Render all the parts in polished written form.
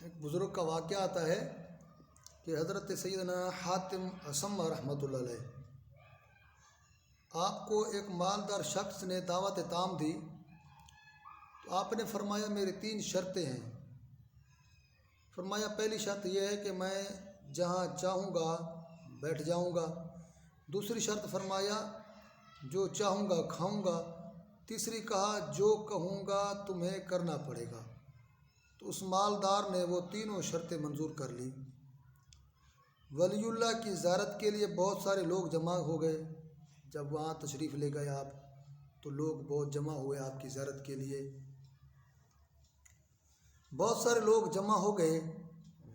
ایک بزرگ کا واقعہ آتا ہے کہ حضرت سیدنا حاتم اصم رحمۃ اللہ علیہ آپ کو ایک مالدار شخص نے دعوت تام دی تو آپ نے فرمایا میری 3 شرطیں ہیں۔ فرمایا پہلی شرط یہ ہے کہ میں جہاں چاہوں گا بیٹھ جاؤں گا۔ دوسری شرط فرمایا جو چاہوں گا کھاؤں گا۔ تیسری کہا جو کہوں گا تمہیں کرنا پڑے گا۔ تو اس مالدار نے وہ تینوں شرطیں منظور کر لی۔ ولی اللہ کی زیارت کے لیے بہت سارے لوگ جمع ہو گئے۔ جب وہاں تشریف لے گئے آپ تو لوگ بہت جمع ہوئے آپ کی زیارت کے لیے۔ بہت سارے لوگ جمع ہو گئے۔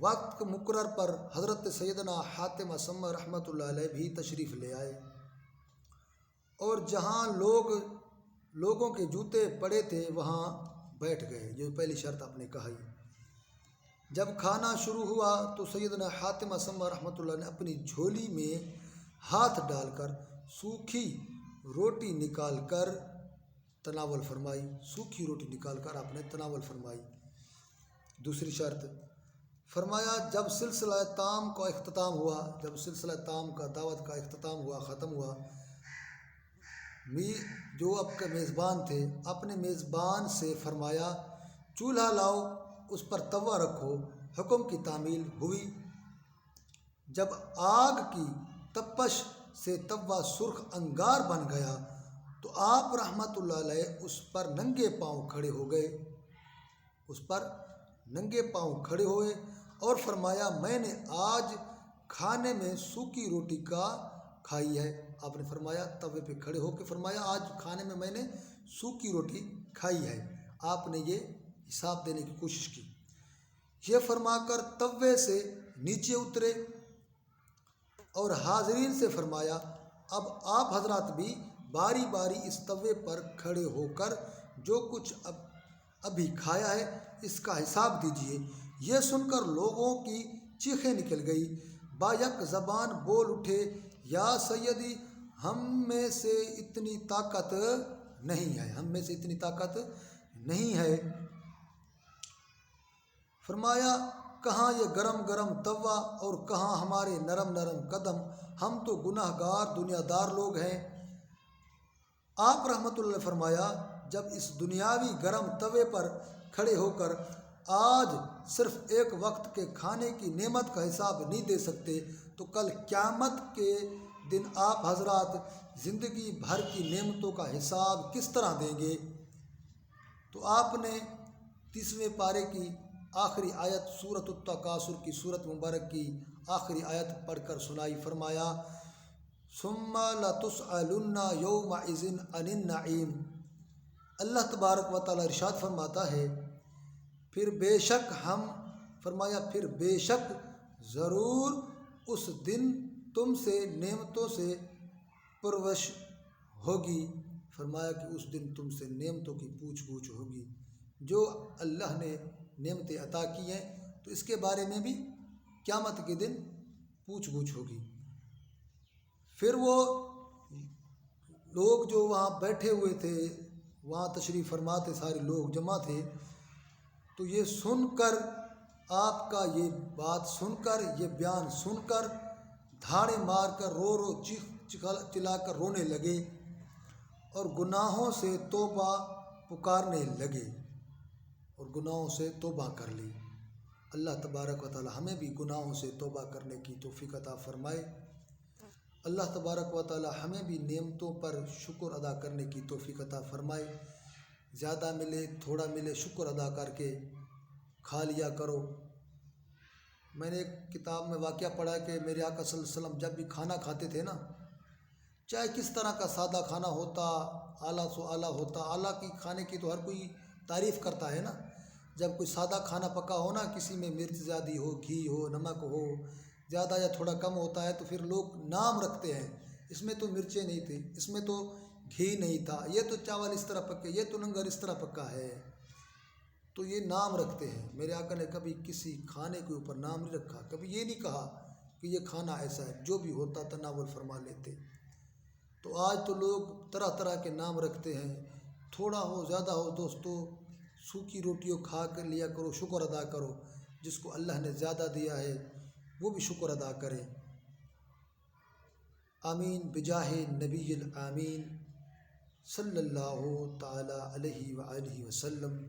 وقت مقرر پر حضرت سیدنا حاتم اصم رحمۃ اللہ علیہ بھی تشریف لے آئے اور جہاں لوگوں کے جوتے پڑے تھے وہاں بیٹھ گئے، جو پہلی شرط آپ نے کہی۔ جب کھانا شروع ہوا تو سیدنا حاتم اصم رحمۃ اللہ نے اپنی جھولی میں ہاتھ ڈال کر سوکھی روٹی نکال کر تناول فرمائی۔ سوکھی روٹی نکال کر آپ نے تناول فرمائی۔ دوسری شرط فرمایا جب سلسلہ تام کا اختتام ہوا، جب سلسلہ تام کا دعوت کا اختتام ہوا، ختم ہوا، جو آپ کے میزبان تھے اپنے میزبان سے فرمایا چولہا لاؤ، اس پر توا رکھو۔ حکم کی تعمیل ہوئی۔ جب آگ کی تپش سے توا سرخ انگار بن گیا تو آپ رحمۃ اللہ علیہ اس پر ننگے پاؤں کھڑے ہو گئے، اس پر ننگے پاؤں کھڑے ہوئے اور فرمایا میں نے آج کھانے میں سوکھی روٹی کا کھائی ہے۔ آپ نے فرمایا توے پہ کھڑے ہو کے فرمایا آج کھانے میں میں نے سوکھی روٹی کھائی ہے۔ آپ نے یہ حساب دینے کی کوشش کی۔ یہ فرما کر توے سے نیچے اترے اور حاضرین سے فرمایا اب آپ حضرات بھی باری باری اس توے پر کھڑے ہو کر جو کچھ ابھی کھایا ہے اس کا حساب دیجیے۔ یہ سن کر لوگوں کی چیخیں نکل گئی، بایک زبان بول اٹھے یا سیدی ہم میں سے اتنی طاقت نہیں ہے، ہم میں سے اتنی طاقت نہیں ہے۔ فرمایا کہاں یہ گرم گرم توا اور کہاں ہمارے نرم نرم قدم، ہم تو گناہ گار دنیا دار لوگ ہیں۔ آپ رحمۃ اللہ نے فرمایا جب اس دنیاوی گرم توے پر کھڑے ہو کر آج صرف ایک وقت کے کھانے کی نعمت کا حساب نہیں دے سکتے تو کل قیامت کے دن آپ حضرات زندگی بھر کی نعمتوں کا حساب کس طرح دیں گے؟ تو آپ نے 30ویں پارے کی آخری آیت سورۃ التکاثر کی سورت مبارک کی آخری آیت پڑھ کر سنائی۔ فرمایا ثم لتسألن یومئذ عن النعیم۔ اللہ تبارک و تعالیٰ ارشاد فرماتا ہے پھر بے شک فرمایا پھر بے شک ضرور اس دن تم سے نعمتوں سے پرورش ہوگی۔ فرمایا کہ اس دن تم سے نعمتوں کی پوچھ گچھ ہوگی۔ جو اللہ نے نعمتیں عطا کی ہیں تو اس کے بارے میں بھی قیامت کے دن پوچھ گچھ ہوگی۔ پھر وہ لوگ جو وہاں بیٹھے ہوئے تھے، وہاں تشریف فرما تھے، سارے لوگ جمع تھے، تو یہ سن کر آپ کا یہ بات سن کر یہ بیان سن کر دھاڑے مار کر رو چیخ چلا کر رونے لگے اور گناہوں سے توبہ پکارنے لگے اور گناہوں سے توبہ کر لی۔ اللہ تبارک و تعالی ہمیں بھی گناہوں سے توبہ کرنے کی توفیق عطا فرمائے۔ اللہ تبارک و تعالی ہمیں بھی نعمتوں پر شکر ادا کرنے کی توفیق عطا فرمائے۔ زیادہ ملے تھوڑا ملے شکر ادا کر کے کھا لیا کرو۔ میں نے ایک کتاب میں واقعہ پڑھا کہ میرے آقا صلی اللہ علیہ وسلم جب بھی کھانا کھاتے تھے نا، چاہے کس طرح کا سادہ کھانا ہوتا، اعلیٰ سو اعلیٰ ہوتا، اعلیٰ کی کھانے کی تو ہر کوئی تعریف کرتا ہے نا، جب کوئی سادہ کھانا پکا ہو نا، کسی میں مرچ زیادہ ہو، گھی ہو، نمک ہو زیادہ یا تھوڑا کم ہوتا ہے تو پھر لوگ نام رکھتے ہیں اس میں تو مرچیں نہیں تھی، اس میں تو گھی نہیں تھا، یہ تو چاول اس طرح پکے، یہ تو لنگر اس طرح پکا ہے، تو یہ نام رکھتے ہیں۔ میرے آقا نے کبھی کسی کھانے کے اوپر نام نہیں رکھا، کبھی یہ نہیں کہا کہ یہ کھانا ایسا ہے، جو بھی ہوتا تناول فرما لیتے۔ تو آج تو لوگ طرح طرح کے نام رکھتے ہیں، تھوڑا ہو زیادہ ہو دوستو سوکھی روٹیوں کھا کر لیا کرو، شکر ادا کرو۔ جس کو اللہ نے زیادہ دیا ہے وہ بھی شکر ادا کرے۔ آمین بجاہ نبی الآمین صلی اللہ تعالی علیہ وآلہ وسلم۔